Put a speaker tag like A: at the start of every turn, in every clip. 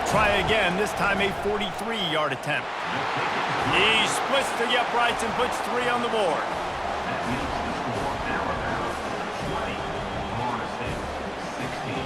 A: They'll try again, this time a 43-yard attempt. He splits the uprights and puts 3 on the board.
B: That makes the score Alabama 20, Florida State 16.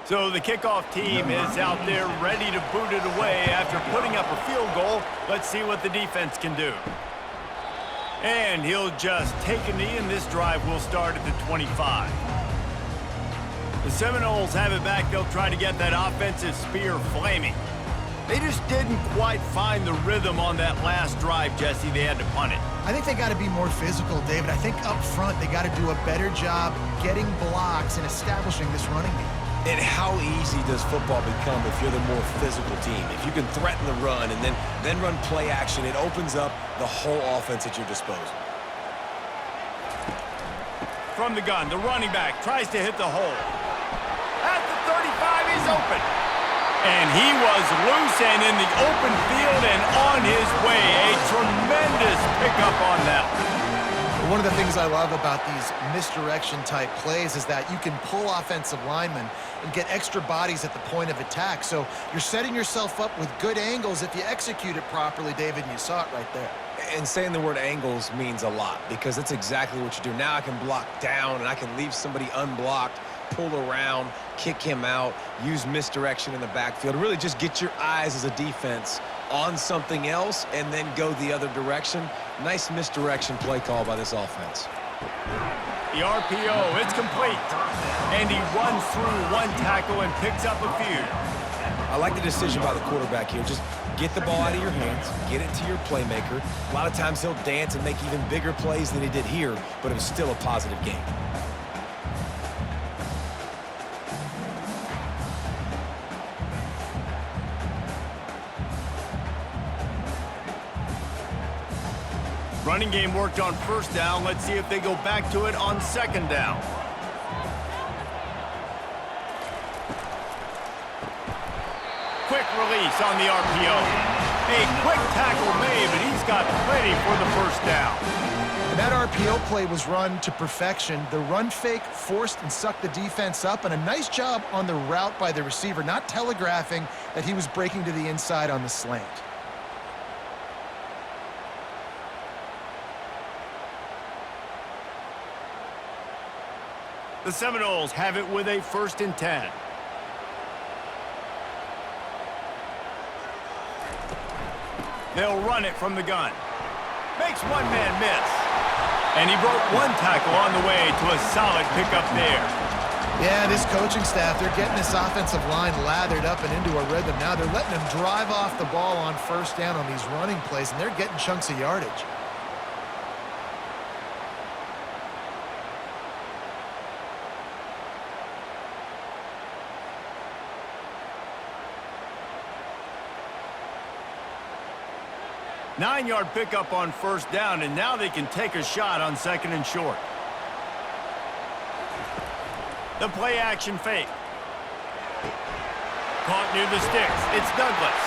A: So the kickoff team is out there ready to boot it away after putting up a field goal. Let's see what the defense can do. And he'll just take a knee, and this drive will start at the 25. The Seminoles have it back. They'll try to get that offensive spear flaming. They just didn't quite find the rhythm on that last drive, Jesse. They had to punt it.
C: I think they got to be more physical, David. I think up front they got to do a better job getting blocks and establishing this running game.
D: And how easy does football become if you're the more physical team? If you can threaten the run and then run play action, it opens up the whole offense at your disposal.
A: From the gun, the running back tries to hit the hole. At the 35, he's open. And he was loose and in the open field and on his way. A tremendous pickup on that one.
C: One of the things I love about these misdirection-type plays is that you can pull offensive linemen and get extra bodies at the point of attack. So you're setting yourself up with good angles if you execute it properly, David, and you saw it right there.
D: And saying the word angles means a lot because that's exactly what you do. Now I can block down and I can leave somebody unblocked, pull around, kick him out, use misdirection in the backfield. Really just get your eyes as a defense on something else and then go the other direction. Nice misdirection play call by this offense.
A: The RPO, it's complete. And he runs through one tackle and picks up a few.
D: I like the decision by the quarterback here. Just get the ball out of your hands, get it to your playmaker. A lot of times he'll dance and make even bigger plays than he did here, but it was still a positive game.
A: Running game worked on first down. Let's see if they go back to it on second down. Quick release on the RPO. A quick tackle made, but he's got plenty for the first down.
C: And that RPO play was run to perfection. The run fake forced and sucked the defense up, and a nice job on the route by the receiver, not telegraphing that he was breaking to the inside on the slant.
A: The Seminoles have it with a 1st and 10. They'll run it from the gun. Makes one man miss. And he broke one tackle on the way to a solid pickup there.
C: Yeah, this coaching staff, they're getting this offensive line lathered up and into a rhythm. Now they're letting them drive off the ball on first down on these running plays, and they're getting chunks of yardage.
A: Nine-yard pickup on first down, and now they can take a shot on 2nd and short. The play-action fake. Caught near the sticks. It's Douglas.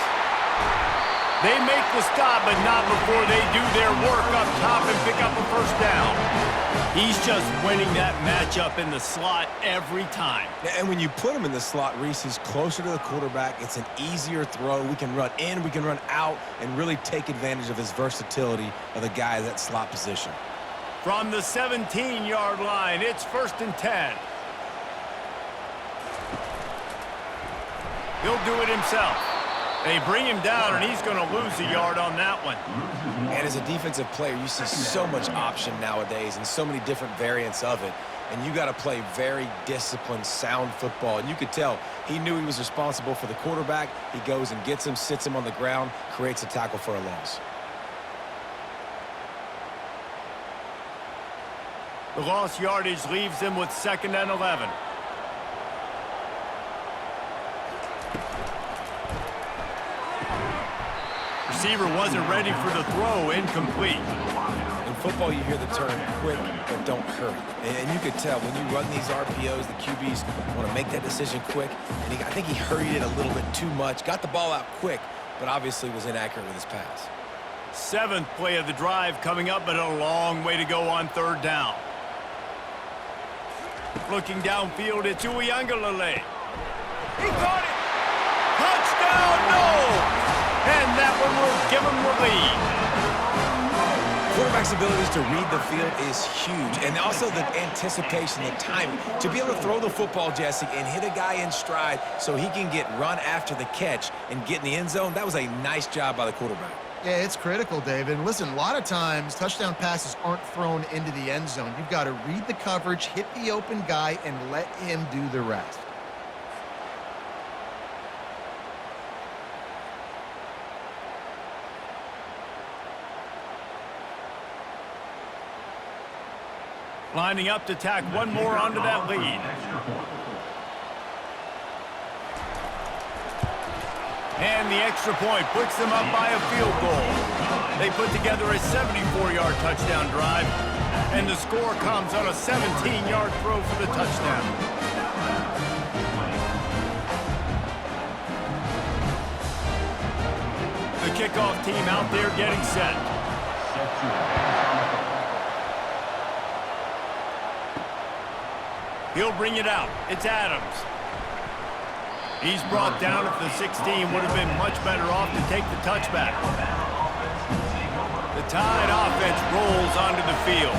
A: They make the stop, but not before they do their work up top and pick up a first down. He's just winning that matchup in the slot every time.
D: And when you put him in the slot, Reese, he's closer to the quarterback. It's an easier throw. We can run in, we can run out, and really take advantage of his versatility of the guy at that slot position.
A: From the 17-yard line, it's 1st and 10. He'll do it himself. They bring him down, and he's going to lose a yard on that one.
D: And as a defensive player, you see so much option nowadays and so many different variants of it. And you got to play very disciplined, sound football. And you could tell he knew he was responsible for the quarterback. He goes and gets him, sits him on the ground, creates a tackle for a loss.
A: The lost yardage leaves them with 2nd and 11. receiver wasn't ready for the throw, incomplete.
D: In football, you hear the term quick, but don't hurry. And you could tell when you run these RPOs, the QBs want to make that decision quick. And I think he hurried it a little bit too much, got the ball out quick, but obviously was inaccurate with his pass.
A: 7th play of the drive coming up, but a long way to go on 3rd down. Looking downfield, it's Uiagalelei. He caught it! Touchdown, no! And that one will give him the lead.
D: Quarterback's abilities to read the field is huge, and also the anticipation, the timing. To be able to throw the football, Jesse, and hit a guy in stride so he can get run after the catch and get in the end zone, that was a nice job by the quarterback.
C: Yeah, it's critical, David. And listen, a lot of times touchdown passes aren't thrown into the end zone. You've got to read the coverage, hit the open guy, and let him do the rest.
A: Lining up to tack one more onto that lead. And the extra point puts them up by a field goal. They put together a 74-yard touchdown drive, and the score comes on a 17-yard throw for the touchdown. The kickoff team out there getting set. He'll bring it out. It's Adams. He's brought down at the 16. Would have been much better off to take the touchback. The Tide offense rolls onto the field.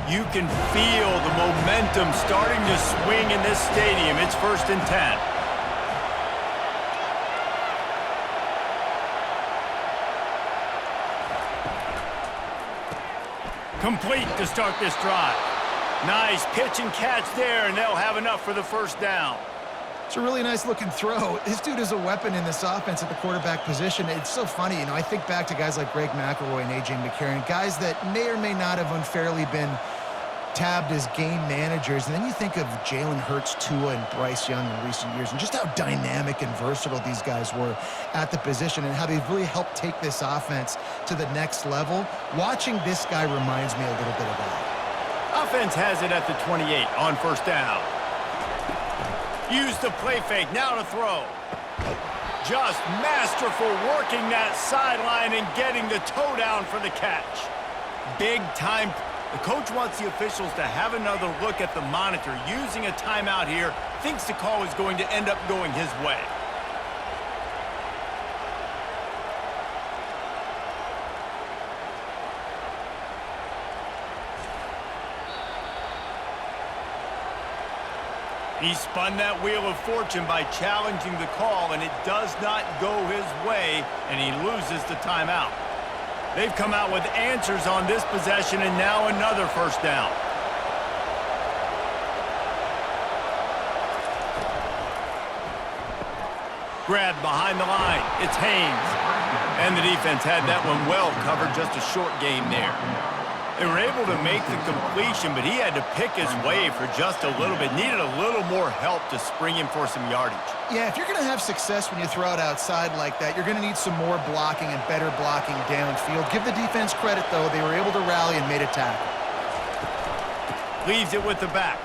A: You can feel the momentum starting to swing in this stadium. It's 1st and 10. Complete to start this drive. Nice pitch and catch there, and they'll have enough for the 1st down.
C: It's a really nice looking throw. This dude is a weapon in this offense at the quarterback position. It's so funny, you know, I think back to guys like Greg McElroy and A.J. McCarron, guys that may or may not have unfairly been tabbed as game managers, and then you think of Jalen Hurts, Tua, and Bryce Young in recent years, and just how dynamic and versatile these guys were at the position and how they've really helped take this offense to the next level. Watching this guy reminds me a little bit of that.
A: Offense has it at the 28 on 1st down. Use the play fake, now to throw. Just masterful working that sideline and getting the toe down for the catch. Big time. The coach wants the officials to have another look at the monitor. Using a timeout here, thinks the call is going to end up going his way. He spun that wheel of fortune by challenging the call, and it does not go his way, and he loses the timeout. They've come out with answers on this possession, and now another 1st down. Grabbed behind the line. It's Haynes. And the defense had that one well covered, just a short gain there. They were able to make the completion, but he had to pick his way for just a little bit. Needed a little more help to spring him for some yardage.
C: Yeah, if you're going to have success when you throw it outside like that, you're going to need some more blocking and better blocking downfield. Give the defense credit, though. They were able to rally and made a tackle.
A: Leaves it with the back.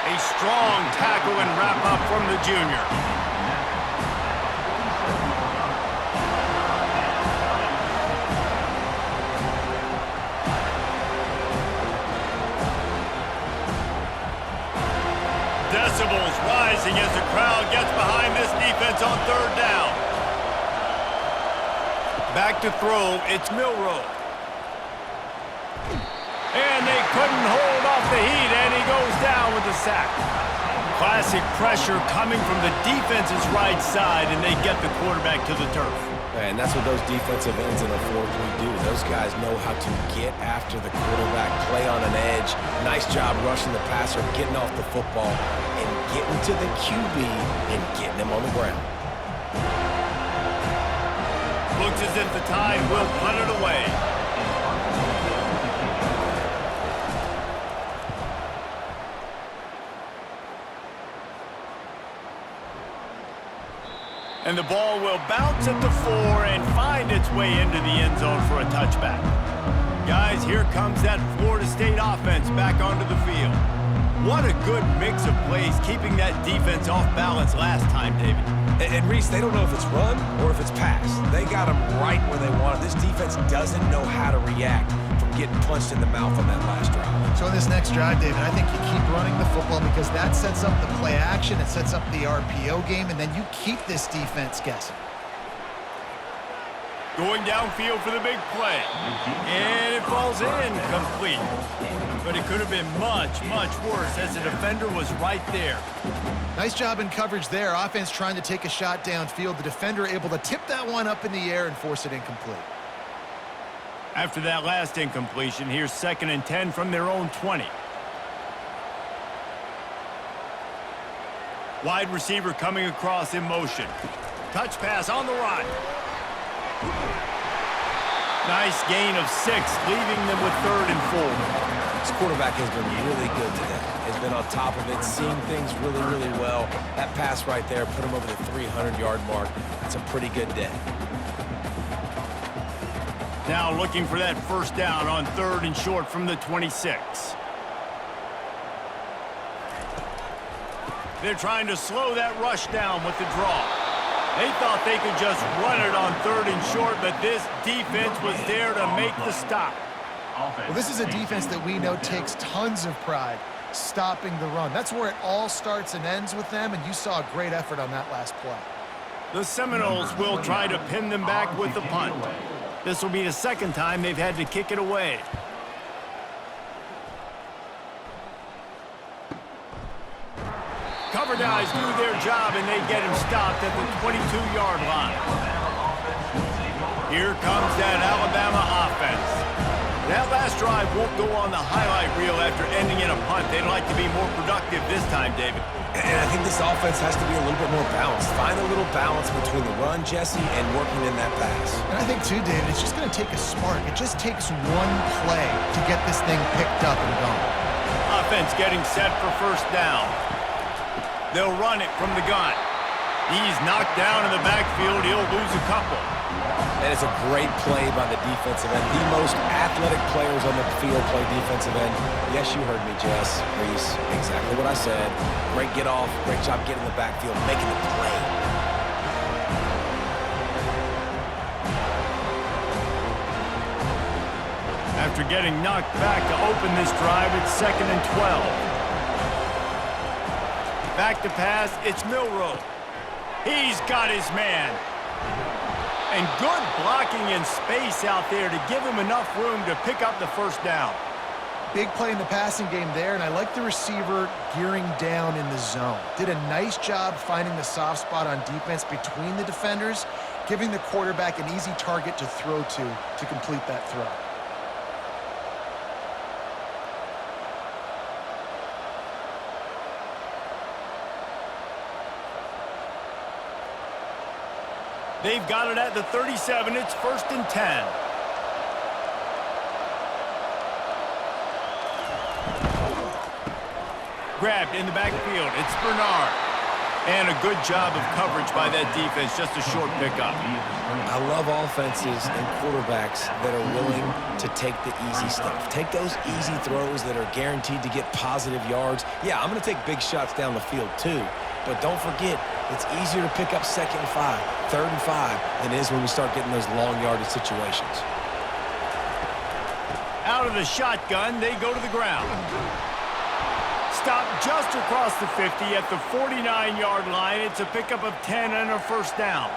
A: A strong tackle and wrap up from the junior. Decibels rising as the crowd gets behind this defense on 3rd down. Back to throw, it's Milroe. And they couldn't hold off the heat, and he goes down with the sack. Classic pressure coming from the defense's right side, and they get the quarterback to the turf.
D: And that's what those defensive ends in a 4-3 do. Those guys know how to get after the quarterback, play on an edge. Nice job rushing the passer, getting off the football, and getting to the QB and getting him on the ground.
A: Looks as if the Tide will punt it away. And the ball will bounce at the 4 and find its way into the end zone for a touchback. Guys, here comes that Florida State offense back onto the field. What a good mix of plays, keeping that defense off balance last time, David.
D: And Reese, they don't know if it's run or if it's pass. They got them right where they want it. This defense doesn't know how to react from getting punched in the mouth on that last drive.
C: So in this next drive, David, I think you keep running the football because that sets up the play action, it sets up the RPO game, and then you keep this defense guessing.
A: Going downfield for the big play. And it falls in complete. But it could have been much, much worse as the defender was right there.
C: Nice job in coverage there. Offense trying to take a shot downfield. The defender able to tip that one up in the air and force it incomplete.
A: After that last incompletion, here's 2nd and 10 from their own 20. Wide receiver coming across in motion. Touch pass on the run. Nice gain of 6, leaving them with 3rd and 4.
D: This quarterback has been really good today. Has been on top of it, seeing things really, really well. That pass right there put him over the 300-yard mark. That's a pretty good day.
A: Now looking for that 1st down on 3rd and short from the 26. They're trying to slow that rush down with the draw. They thought they could just run it on 3rd and short, but this defense was there to make the stop.
C: Well, this is a defense that we know takes tons of pride stopping the run. That's where it all starts and ends with them, and you saw a great effort on that last play.
A: The Seminoles will try to pin them back with the punt. This will be the 2nd time they've had to kick it away. Cover guys do their job, and they get him stopped at the 22-yard line. Here comes that Alabama offense. That last drive won't go on the highlight reel after ending in a punt. They'd like to be more productive this time, David.
D: And I think this offense has to be a little bit more balanced. Find a little balance between the run, Jesse, and working in that pass.
C: And I think, too, David, it's just going to take a spark. It just takes one play to get this thing picked up and going.
A: Offense getting set for 1st down. They'll run it from the gun. He's knocked down in the backfield. He'll lose a couple.
D: And it's a great play by the defensive end. The most athletic players on the field play defensive end. Yes, you heard me, Jess, Reese. Exactly what I said. Great get off. Great job getting in the backfield, making the play.
A: After getting knocked back to open this drive, it's 2nd and 12. Back to pass, it's Milroe. He's got his man. And good blocking in space out there to give him enough room to pick up the 1st down.
C: Big play in the passing game there, and I like the receiver gearing down in the zone. Did a nice job finding the soft spot on defense between the defenders, giving the quarterback an easy target to throw to complete that throw.
A: They've got it at the 37. It's 1st and 10. Grabbed in the backfield. It's Bernard. And a good job of coverage by that defense. Just a short pickup.
D: I love offenses and quarterbacks that are willing to take the easy stuff. Take those easy throws that are guaranteed to get positive yards. Yeah, I'm going to take big shots down the field too. But don't forget, it's easier to pick up 2nd and 5, 3rd and 5 than it is when we start getting those long yardage situations.
A: Out of the shotgun, they go to the ground. Stopped just across the 50 at the 49-yard line. It's a pickup of 10 and a 1st down.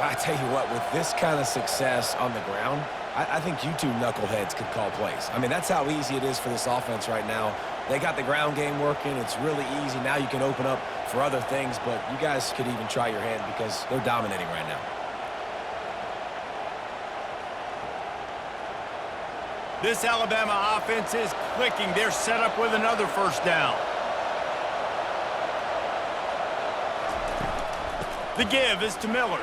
D: I tell you what, with this kind of success on the ground, I think you two knuckleheads could call plays. I mean, that's how easy it is for this offense right now. They got the ground game working. It's really easy. Now you can open up for other things, but you guys could even try your hand because they're dominating right now.
A: This Alabama offense is clicking. They're set up with another 1st down. The give is to Miller.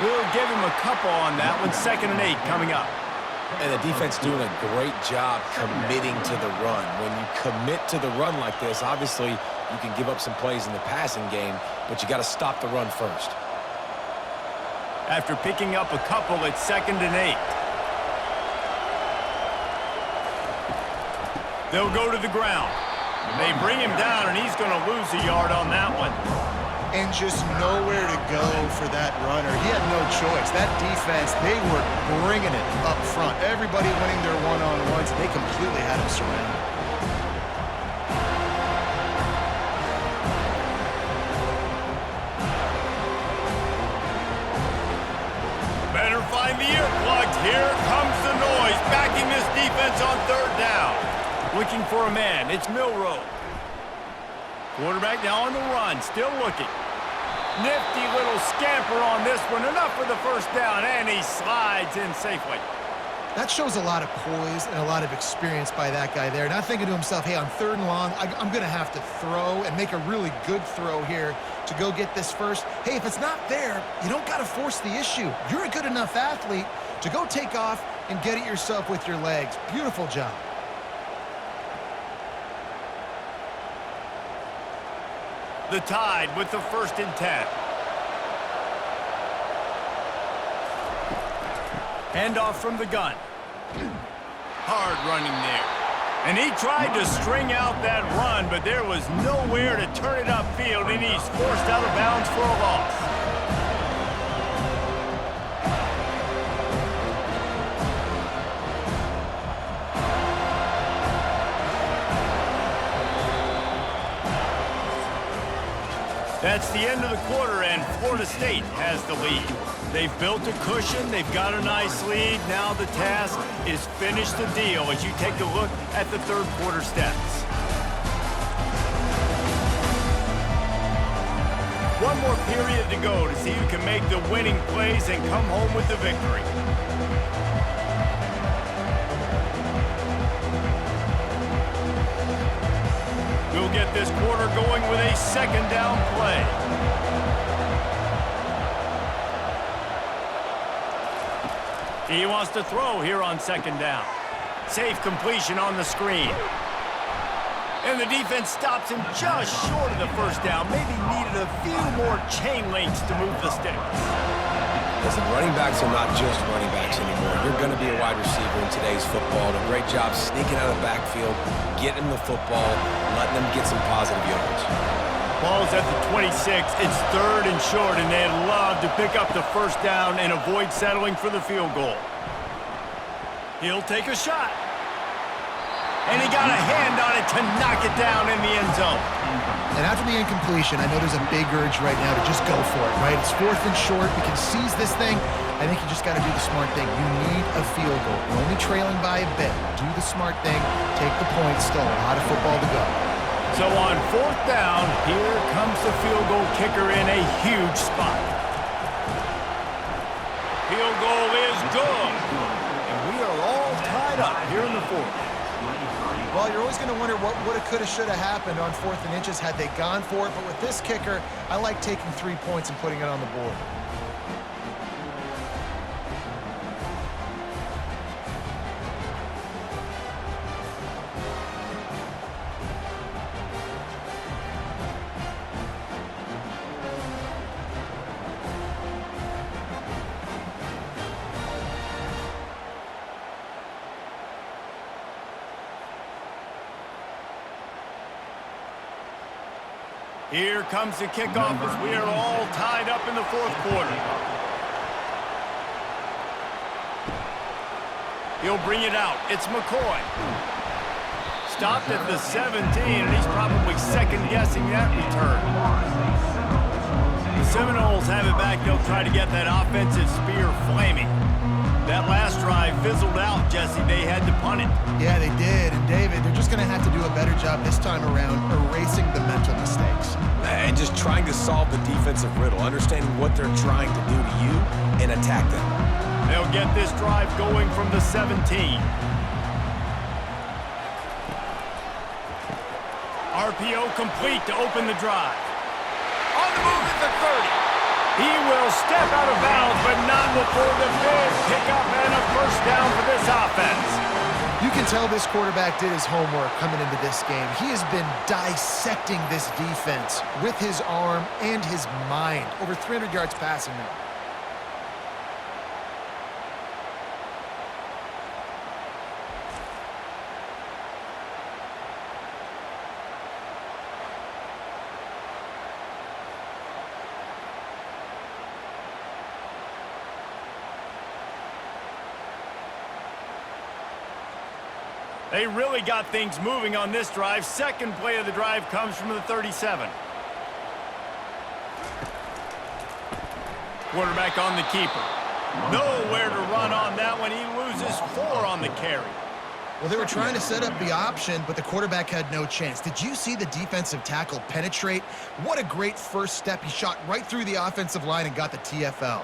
A: We'll give him a couple on that one. 2nd and 8 coming up.
D: And the defense doing a great job committing to the run. When you commit to the run like this, obviously you can give up some plays in the passing game, but you got to stop the run first.
A: After picking up a couple, it's 2nd and 8. They'll go to the ground. They bring him down, and he's going to lose a yard on that one.
C: And just nowhere to go for that runner. He had no choice. That defense, they were bringing it up front. Everybody winning their one-on-ones. They completely had him surrounded.
A: Better find the earplugs. Here comes the noise, backing this defense on 3rd down. Looking for a man. It's Milroe. Quarterback now on the run, still looking. Nifty little scamper on this one. Enough for the 1st down, and he slides in safely.
C: That shows a lot of poise and a lot of experience by that guy there. Not thinking to himself, hey, on 3rd and long, I'm going to have to throw and make a really good throw here to go get this first. Hey, if it's not there, you don't got to force the issue. You're a good enough athlete to go take off and get it yourself with your legs. Beautiful job.
A: The Tide with the 1st and 10. Handoff from the gun. Hard running there. And he tried to string out that run, but there was nowhere to turn it upfield, and he's forced out of bounds for a loss. That's the end of the quarter, and Florida State has the lead. They've built a cushion. They've got a nice lead. Now the task is finish the deal as you take a look at the 3rd quarter stats. One more period to go to see who can make the winning plays and come home with the victory. We'll get this quarter going with a 2nd down play. He wants to throw here on 2nd down. Safe completion on the screen. And the defense stops him just short of the 1st down. Maybe needed a few more chain links to move the sticks.
D: Listen, running backs are not just running backs anymore. You're going to be a wide receiver in today's football. And a great job sneaking out of the backfield, getting the football, letting them get some positive yards.
A: Ball's at the 26. It's 3rd and short, and they'd love to pick up the 1st down and avoid settling for the field goal. He'll take a shot. And he got a hand on it to knock it down in the end zone.
C: And after the incompletion, I know there's a big urge right now to just go for it, right? It's 4th and short. We can seize this thing. I think you just got to do the smart thing. You need a field goal. You're only trailing by a bit. Do the smart thing. Take the point. Still a lot of football to go.
A: So on 4th down, here comes the field goal kicker in a huge spot. Field goal is good. And we are all tied up here in the 4th.
C: Well, you're always going to wonder what woulda, coulda, shoulda happened on 4th and inches had they gone for it. But with this kicker, I like taking 3 points and putting it on the board.
A: Here comes the kickoff as we are all tied up in the 4th quarter. He'll bring it out. It's McCoy. Stopped at the 17, and he's probably second-guessing that return. The Seminoles have it back. They'll try to get that offensive spear flaming. That last drive fizzled out, Jesse. They had to punt it.
C: Yeah, they did. And, David, they're just going to have to do a better job this time around erasing the mental mistakes.
D: And just trying to solve the defensive riddle, understanding what they're trying to do to you and attack them.
A: They'll get this drive going from the 17. RPO complete to open the drive. On the move at the 30. He will step out of bounds, but for the big pickup and a first down for this offense.
C: You can tell this quarterback did his homework coming into this game. He has been dissecting this defense with his arm and his mind. Over 300 yards passing now.
A: They really got things moving on this drive. Second play of the drive comes from the 37. Quarterback on the keeper. Nowhere to run on that one. He loses 4 on the carry.
C: Well, they were trying to set up the option, but the quarterback had no chance. Did you see the defensive tackle penetrate? What a great first step. He shot right through the offensive line and got the TFL.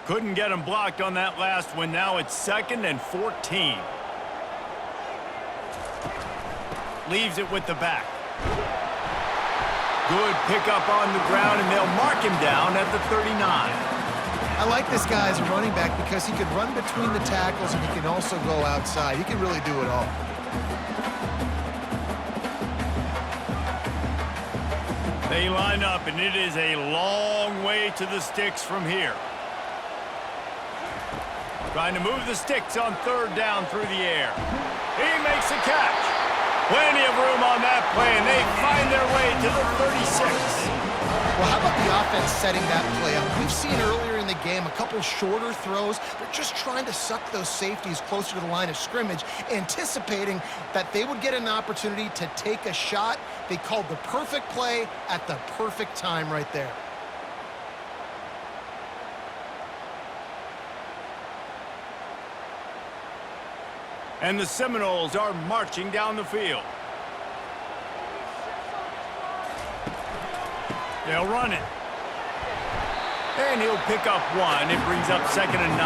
A: Couldn't get him blocked on that last one. Now it's 2nd and 14. Leaves it with the back. Good pickup on the ground, and they'll mark him down at the 39.
C: I like this guy as a running back because he can run between the tackles and he can also go outside. He can really do it all.
A: They line up, and it is a long way to the sticks from here. Trying to move the sticks on 3rd down through the air. He makes a catch. Plenty of room on that play, and they find their way to the 36.
C: Well, how about the offense setting that play up? We've seen earlier in the game a couple shorter throws. They're just trying to suck those safeties closer to the line of scrimmage, anticipating that they would get an opportunity to take a shot. They called the perfect play at the perfect time right there.
A: And the Seminoles are marching down the field. They'll run it. And he'll pick up 1. It brings up 2nd and 9.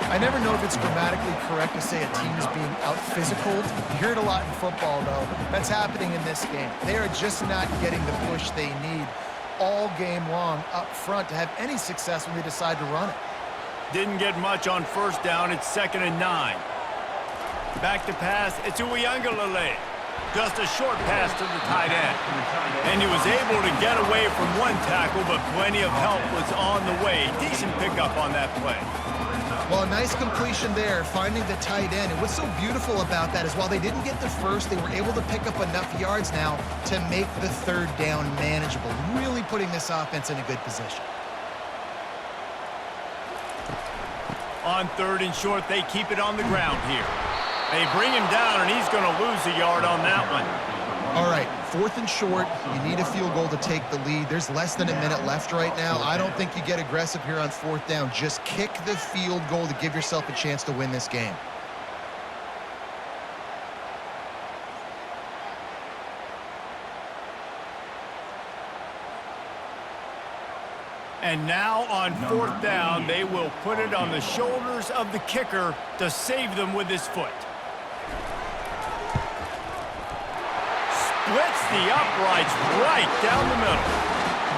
C: I never know if it's grammatically correct to say a team's being out-physicaled. You hear it a lot in football, though. That's happening in this game. They are just not getting the push they need all game long up front to have any success when they decide to run it.
A: Didn't get much on 1st down. It's 2nd and 9. Back to pass. It's Uiagalelei. Just a short pass to the tight end. And he was able to get away from one tackle, but plenty of help was on the way. Decent pickup on that play.
C: Well, a nice completion there, finding the tight end. And what's so beautiful about that is while they didn't get the first, they were able to pick up enough yards now to make the 3rd down manageable, really putting this offense in a good position.
A: On 3rd and short, they keep it on the ground here. They bring him down, and he's going to lose a yard on that one.
C: All right, 4th and short. You need a field goal to take the lead. There's less than a minute left right now. I don't think you get aggressive here on 4th down. Just kick the field goal to give yourself a chance to win this game.
A: And now on 4th down, they will put it on the shoulders of the kicker to save them with his foot. Splits the uprights right down the middle.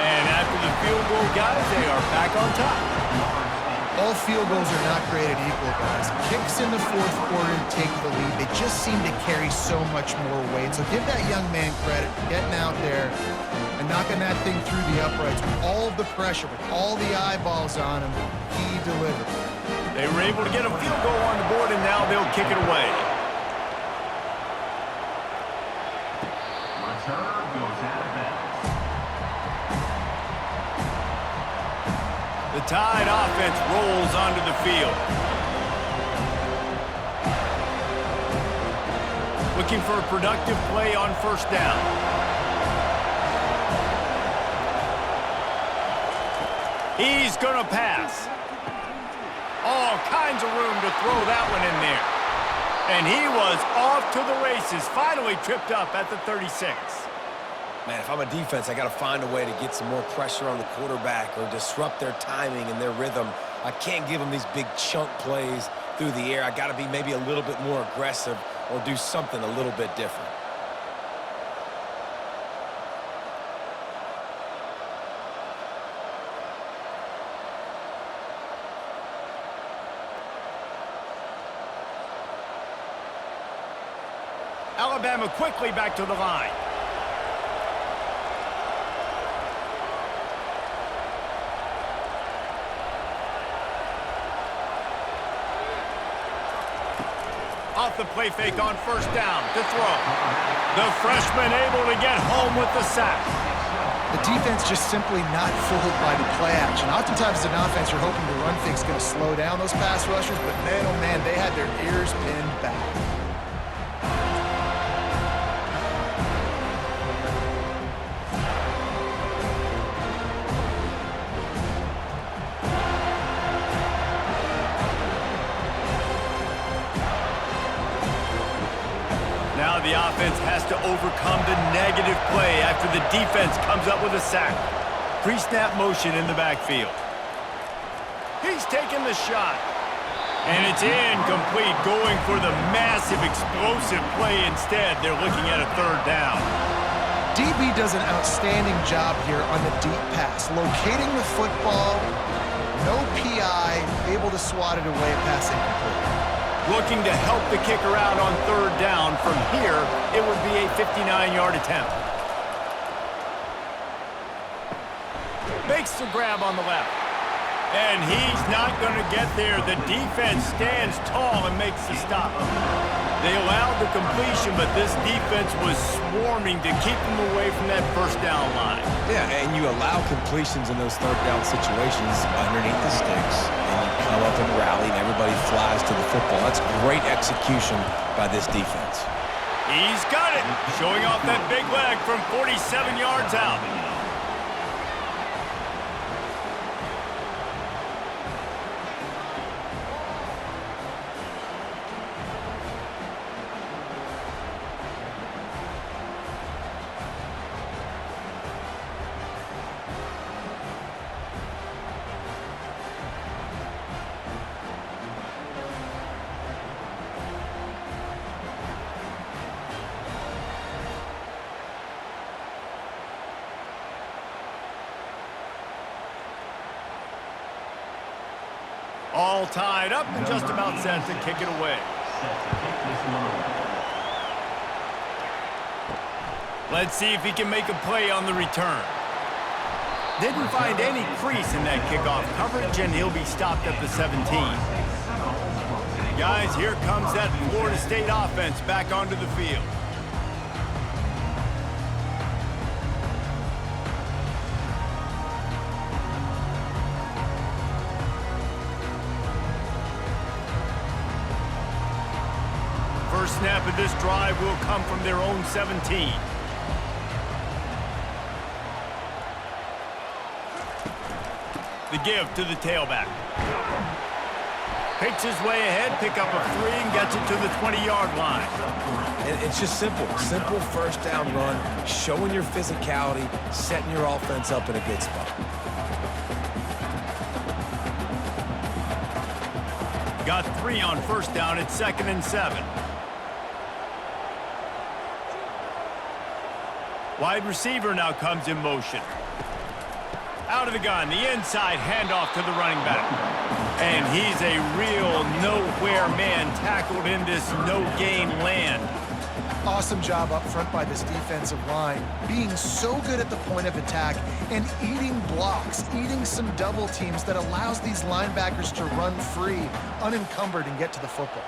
A: And after the field goal, guys, they are back on top.
C: All field goals are not created equal, guys. Kicks in the 4th quarter take the lead. They just seem to carry so much more weight. So give that young man credit for getting out there and knocking that thing through the uprights with all of the pressure, with all the eyeballs on him. He delivered.
A: They were able to get a field goal on the board, and now they'll kick it away.
B: Return goes out of bounds.
A: The Tide offense rolls onto the field. Looking for a productive play on 1st down. He's going to pass. All kinds of room to throw that one in there. And he was off to the races, finally tripped up at the 36.
D: Man, if I'm a defense, I got to find a way to get some more pressure on the quarterback or disrupt their timing and their rhythm. I can't give them these big chunk plays through the air. I got to be maybe a little bit more aggressive or do something a little bit different.
A: Alabama quickly back to the line. Off the play fake on first down to throw. The freshman able to get home with the sack.
C: The defense just simply not fooled by the play action. Oftentimes as an offense, you're hoping the run fake's going to slow down those pass rushers, but man, oh man, they had their ears pinned back.
A: Now the offense has to overcome the negative play after the defense comes up with a sack. Pre-snap motion in the backfield. He's taking the shot. And it's incomplete, going for the massive explosive play instead. They're looking at a third down.
C: DB does an outstanding job here on the deep pass, locating the football, no PI, able to swat it away, pass incomplete.
A: Looking to help the kicker out on third down. From here, it would be a 59-yard attempt. Makes the grab on the left. And he's not going to get there. The defense stands tall and makes the stop. They allowed the completion, but this defense was swarming to keep them away from that first down line.
D: Yeah, and you allow completions in those third down situations underneath the sticks, and you come up and rally, and everybody flies to the football. That's great execution by this defense.
A: He's got it, showing off that big leg from 47 yards out. All tied up and just about set to kick it away. Let's see if he can make a play on the return. Didn't find any crease in that kickoff coverage, and he'll be stopped at the 17. Guys, here comes that Florida State offense back onto the field. First snap of this drive will come from their own 17. The give to the tailback. Picks his way ahead, pick up a 3, and gets it to the 20-yard line.
D: And it's just simple first down run, showing your physicality, setting your offense up in a good spot.
A: Got 3 on first down at 2nd and 7. Wide receiver now comes in motion. Out of the gun, the inside handoff to the running back. And he's a real nowhere man tackled in this no-gain land.
C: Awesome job up front by this defensive line, being so good at the point of attack and eating blocks, eating some double teams that allows these linebackers to run free, unencumbered, and get to the football.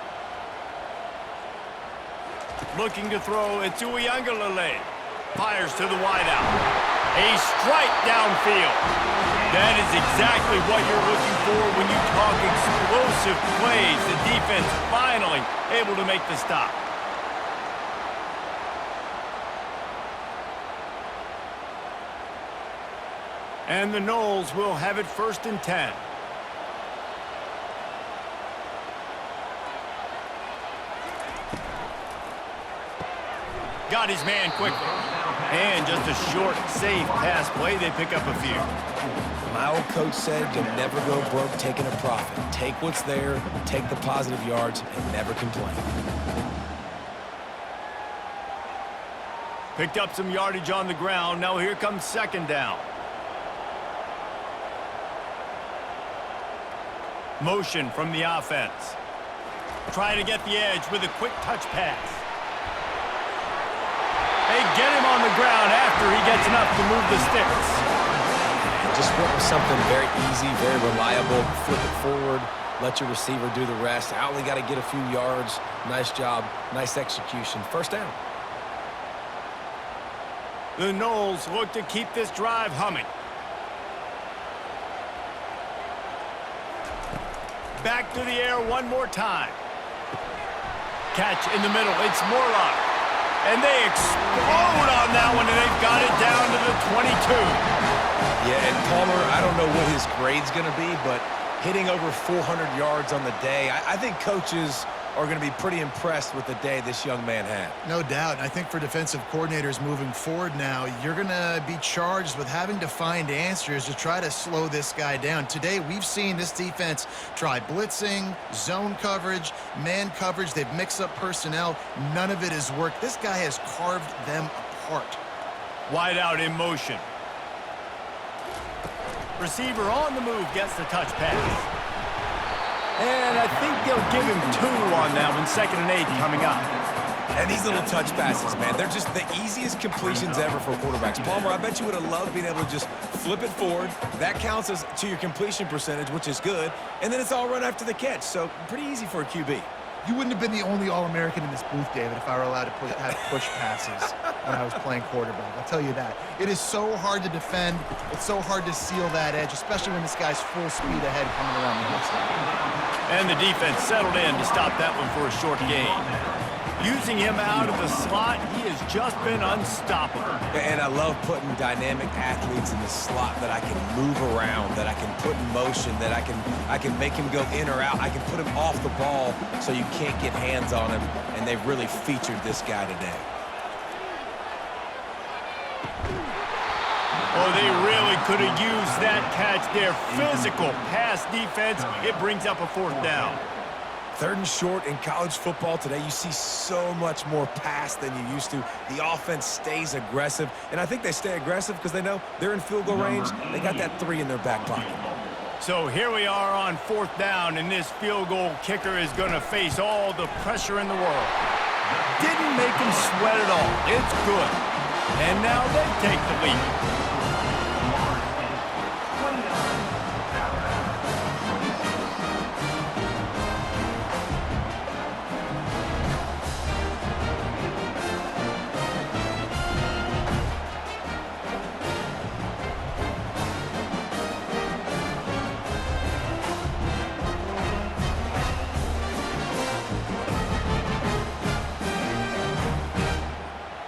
A: Looking to throw, it's Uiagalelei. Fires to the wideout. A strike downfield. That is exactly what you're looking for when you talk explosive plays. The defense finally able to make the stop. And the Noles will have it 1st and 10. Got his man quickly. And just a short, safe pass play. They pick up a few.
D: My old coach said you'll never go broke taking a profit. Take what's there, take the positive yards, and never complain.
A: Picked up some yardage on the ground. Now here comes 2nd down. Motion from the offense. Try to get the edge with a quick touch pass. get him on the ground after he gets enough to move the sticks.
D: Just went with something very easy, very reliable. Flip it forward, let your receiver do the rest. I only got to get a few yards. Nice job, nice execution. First down.
A: The Noles look to keep this drive humming. Back to the air one more time. Catch in the middle. It's Morlock. And they explode on that one, and they've got it down to the 22.
D: Yeah, and Palmer, I don't know what his grade's going to be, but hitting over 400 yards on the day, I think coaches are going to be pretty impressed with the day this young man had.
C: No doubt. I think for defensive coordinators moving forward now, you're going to be charged with having to find answers to try to slow this guy down. Today, we've seen this defense try blitzing, zone coverage, man coverage. They've mixed up personnel. None of it has worked. This guy has carved them apart.
A: Wide out in motion. Receiver on the move gets the touch pass. And I think they'll give him 2 on that one. 2nd and 8 coming up.
D: And these little touch passes, man, they're just the easiest completions ever for quarterbacks. Palmer, I bet you would have loved being able to just flip it forward. That counts as to your completion percentage, which is good. And then it's all run after the catch. So pretty easy for a QB.
C: You wouldn't have been the only All-American in this booth, David, if I were allowed to have push passes when I was playing quarterback. I'll tell you that. It is so hard to defend. It's so hard to seal that edge, especially when this guy's full speed ahead coming around the outside.
A: And the defense settled in to stop that one for a short gain. Using him out of the slot, he has just been unstoppable.
D: And I love putting dynamic athletes in the slot that I can move around, that I can put in motion, that I can make him go in or out. I can put him off the ball so you can't get hands on him, and they've really featured this guy today.
A: Oh, they really could have used that catch there. Physical pass defense. It brings up a 4th down.
D: 3rd and short in college football today. You see so much more pass than you used to. The offense stays aggressive, and I think they stay aggressive because they know they're in field goal range. They got that 3 in their back pocket.
A: So here we are on 4th down, and this field goal kicker is going to face all the pressure in the world. Didn't make him sweat at all. It's good. And now they take the lead.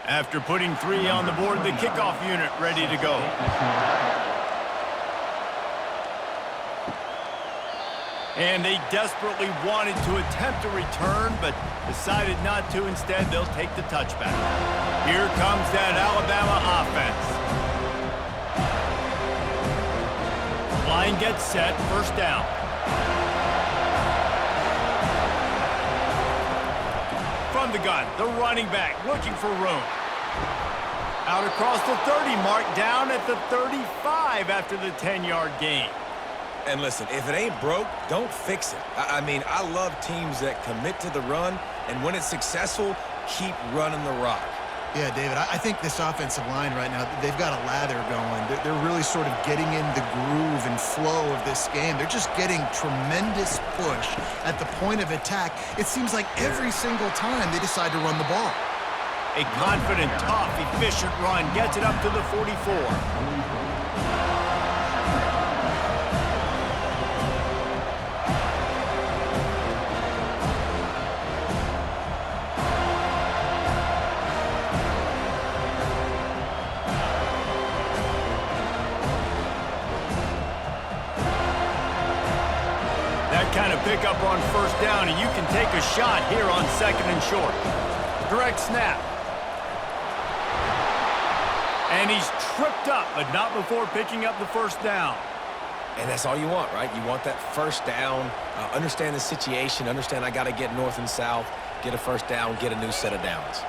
A: After putting 3 on the board, the kickoff unit ready to go. And they desperately wanted to attempt a return, but decided not to. Instead, they'll take the touchback. Here comes that Alabama offense. Line gets set, 1st down. From the gun, the running back looking for room. Out across the 30 mark, down at the 35 after the 10-yard gain.
D: And listen, if it ain't broke, don't fix it. I mean, I love teams that commit to the run, and when it's successful, keep running the rock.
C: Yeah, David, I think this offensive line right now, they've got a lather going. They're really sort of getting in the groove and flow of this game. They're just getting tremendous push at the point of attack. It seems like every single time they decide to run the ball.
A: A confident, tough, efficient run gets it up to the 44. Kind of pickup on 1st down, and you can take a shot here on 2nd and short. Direct snap. And he's tripped up, but not before picking up the 1st down.
D: And that's all you want, right? You want that 1st down, understand the situation, understand I got to get north and south, get a 1st down, get a new set of downs.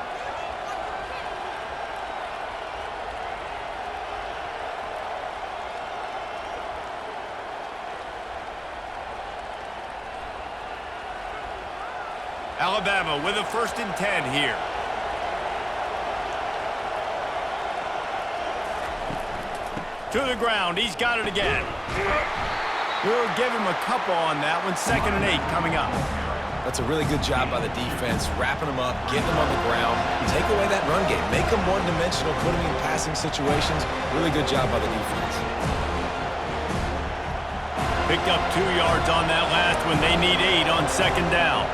A: Alabama with a 1st and 10 here. To the ground. He's got it again. We'll give him a couple on that one. 2nd and 8 coming up.
D: That's a really good job by the defense, wrapping them up, getting them on the ground, take away that run game, make them one-dimensional, put them in passing situations. Really good job by the defense.
A: Picked up 2 yards on that last one. They need 8 on 2nd down.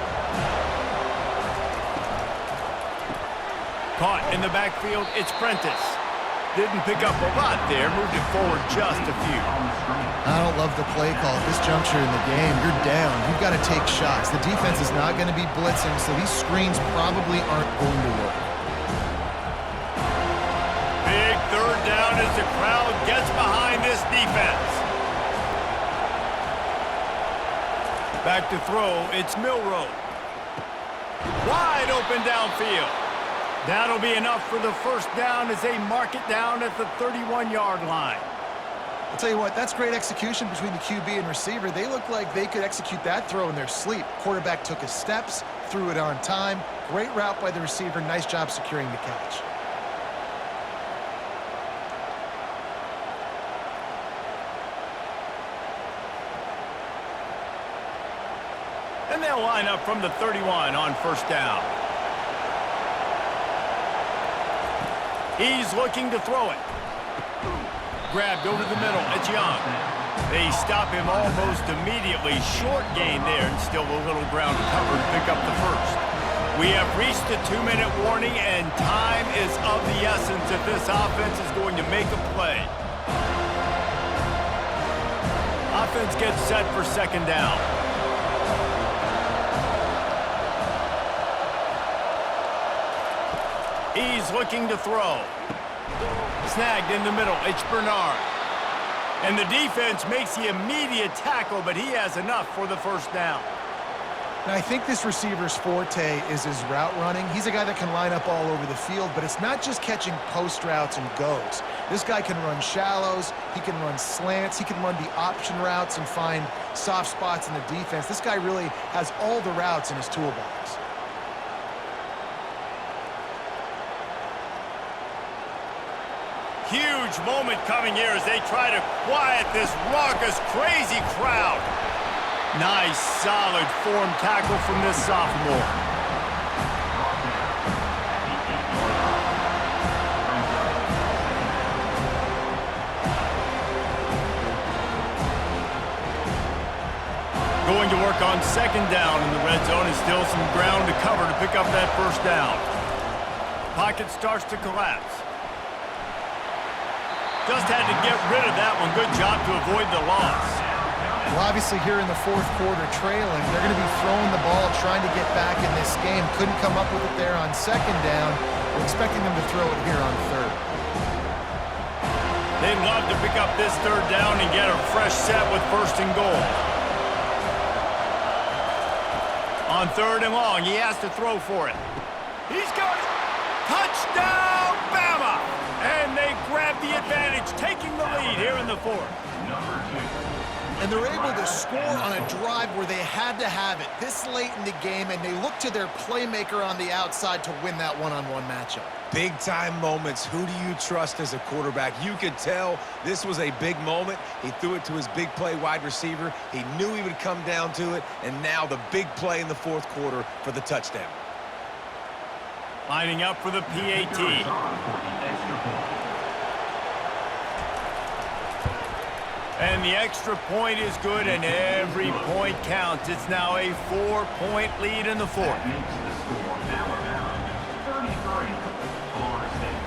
A: Caught in the backfield, it's Prentice. Didn't pick up a lot there, moved it forward just a few.
C: I don't love the play call at this juncture in the game. You're down. You've got to take shots. The defense is not going to be blitzing, so these screens probably aren't going to work.
A: Big 3rd down as the crowd gets behind this defense. Back to throw, it's Milroe. Wide open downfield. That'll be enough for the 1st down as they mark it down at the 31-yard line.
C: I'll tell you what, that's great execution between the QB and receiver. They look like they could execute that throw in their sleep. Quarterback took his steps, threw it on time. Great route by the receiver. Nice job securing the catch.
A: And they'll line up from the 31 on 1st down. He's looking to throw it. Grabbed over the middle. It's Young. They stop him almost immediately. Short gain there and still a little ground to cover to pick up the 1st. We have reached the 2-minute warning and time is of the essence if this offense is going to make a play. Offense gets set for 2nd down. He's looking to throw. Snagged in the middle. It's Bernard. And the defense makes the immediate tackle, but he has enough for the 1st down.
C: And I think this receiver's forte is his route running. He's a guy that can line up all over the field, but it's not just catching post routes and goes. This guy can run shallows. He can run slants. He can run the option routes and find soft spots in the defense. This guy really has all the routes in his toolbox.
A: Huge moment coming here as they try to quiet this raucous, crazy crowd. Nice, solid form tackle from this sophomore. Going to work on 2nd down in the red zone and still some ground to cover to pick up that 1st down. Pocket starts to collapse. Just had to get rid of that one. Good job to avoid the loss.
C: Well, obviously here in the 4th quarter trailing, they're going to be throwing the ball, trying to get back in this game. Couldn't come up with it there on 2nd down. We're expecting them to throw it here on 3rd.
A: They'd love to pick up this 3rd down and get a fresh set with 1st and goal. On 3rd and long, he has to throw for it. He's got it. Touchdown, Bama! And they grab the advantage, taking the lead here in the 4th.
C: And they're able to score on a drive where they had to have it this late in the game, and they look to their playmaker on the outside to win that one-on-one matchup.
D: Big-time moments. Who do you trust as a quarterback? You could tell this was a big moment. He threw it to his big play wide receiver. He knew he would come down to it, and now the big play in the 4th quarter for the touchdown.
A: Lining up for the PAT. And the extra point is good, and every point counts. It's now a 4-point lead in the 4th.
B: Makes the score Alabama 33, Florida State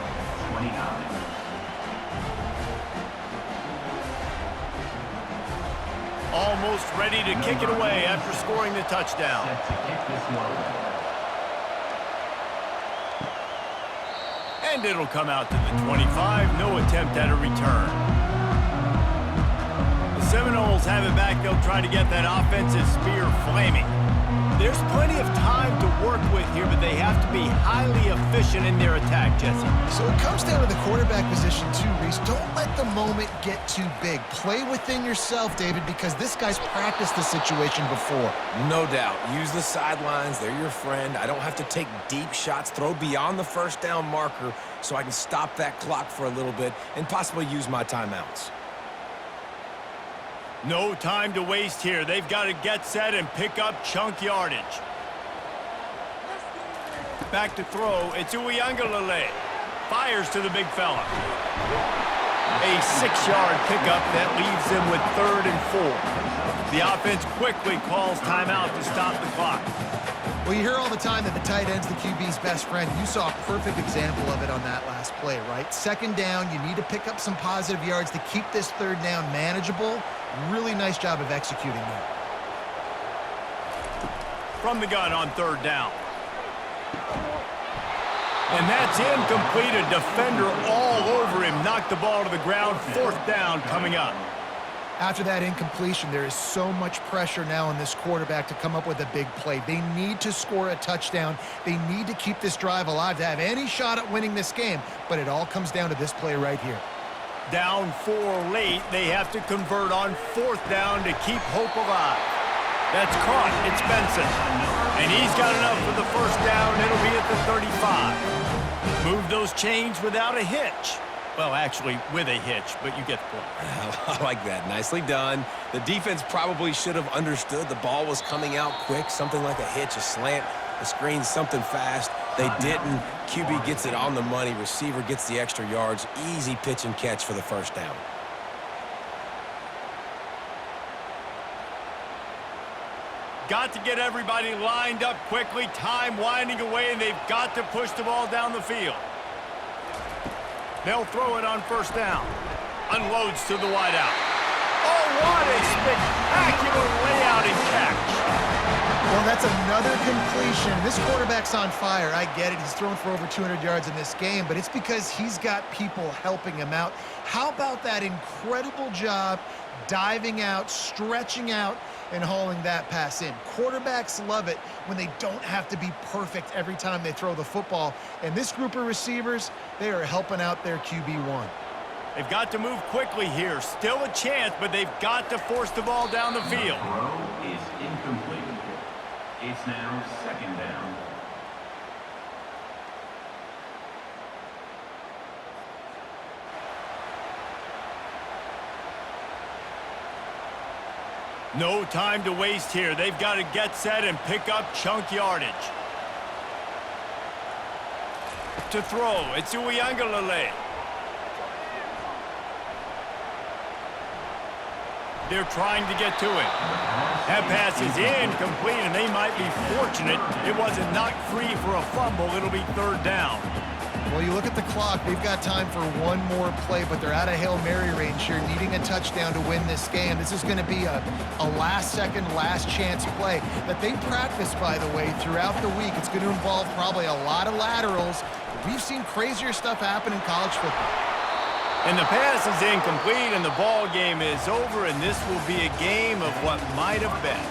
B: 29.
A: Almost ready to kick it away after scoring the touchdown.
B: Set to kick this one away.
A: And it'll come out to the 25. No attempt at a return. The Seminoles have it back. They'll try to get that offensive spear flaming. There's plenty of time to work with here, but they have to be highly efficient in their attack, Jesse.
C: So it comes down to the quarterback position too, Reese. Don't let the moment get too big. Play within yourself, David, because this guy's practiced the situation before.
D: No doubt. Use the sidelines. They're your friend. I don't have to take deep shots, throw beyond the first down marker so I can stop that clock for a little bit and possibly use my timeouts.
A: No time to waste here. They've got to get set and pick up chunk yardage. Back to throw. It's Uiagalelei. Fires to the big fella. A 6-yard pickup that leaves them with 3rd and 4. The offense quickly calls timeout to stop the clock.
C: Well, you hear all the time that the tight end's the QB's best friend. You saw a perfect example of it on that last play, right? 2nd down, you need to pick up some positive yards to keep this 3rd down manageable. Really nice job of executing that.
A: From the gun on 3rd down. And that's incomplete. A defender all over him. Knocked the ball to the ground. 4th down coming up.
C: After that incompletion, there is so much pressure now on this quarterback to come up with a big play. They need to score a touchdown. They need to keep this drive alive to have any shot at winning this game. But it all comes down to this play right here.
A: Down 4 late. They have to convert on 4th down to keep hope alive. That's caught. It's Benson. And he's got enough for the 1st down. It'll be at the 35. Move those chains without a hitch. Well, actually, with a hitch, but you get the point.
D: I like that. Nicely done. The defense probably should have understood the ball was coming out quick, something like a hitch, a slant, a screen, something fast. They didn't. QB gets it on the money. Receiver gets the extra yards. Easy pitch and catch for the 1st down.
A: Got to get everybody lined up quickly. Time winding away, and they've got to push the ball down the field. They'll throw it on 1st down. Unloads to the wideout. Oh, what a spectacular layout and catch.
C: Well, that's another completion. This quarterback's on fire. I get it. He's thrown for over 200 yards in this game, but it's because he's got people helping him out. How about that incredible job diving out, stretching out, and hauling that pass in? Quarterbacks love it when they don't have to be perfect every time they throw the football. And this group of receivers, they are helping out their QB1.
A: They've got to move quickly here. Still a chance, but they've got to force the ball down the field.
B: Throw is incomplete. It's now 2nd down.
A: No time to waste here. They've got to get set and pick up chunk yardage. To throw, it's Uiagalelei. They're trying to get to it. That pass is incomplete, and they might be fortunate it wasn't knocked free for a fumble. It'll be 3rd down.
C: Well, you look at the clock, they've got time for one more play, but they're out of Hail Mary range here, needing a touchdown to win this game. This is going to be a last-second, last-chance play that they practice, by the way, throughout the week. It's going to involve probably a lot of laterals. We've seen crazier stuff happen in college football.
A: And the pass is incomplete, and the ball game is over, and this will be a game of what might have been.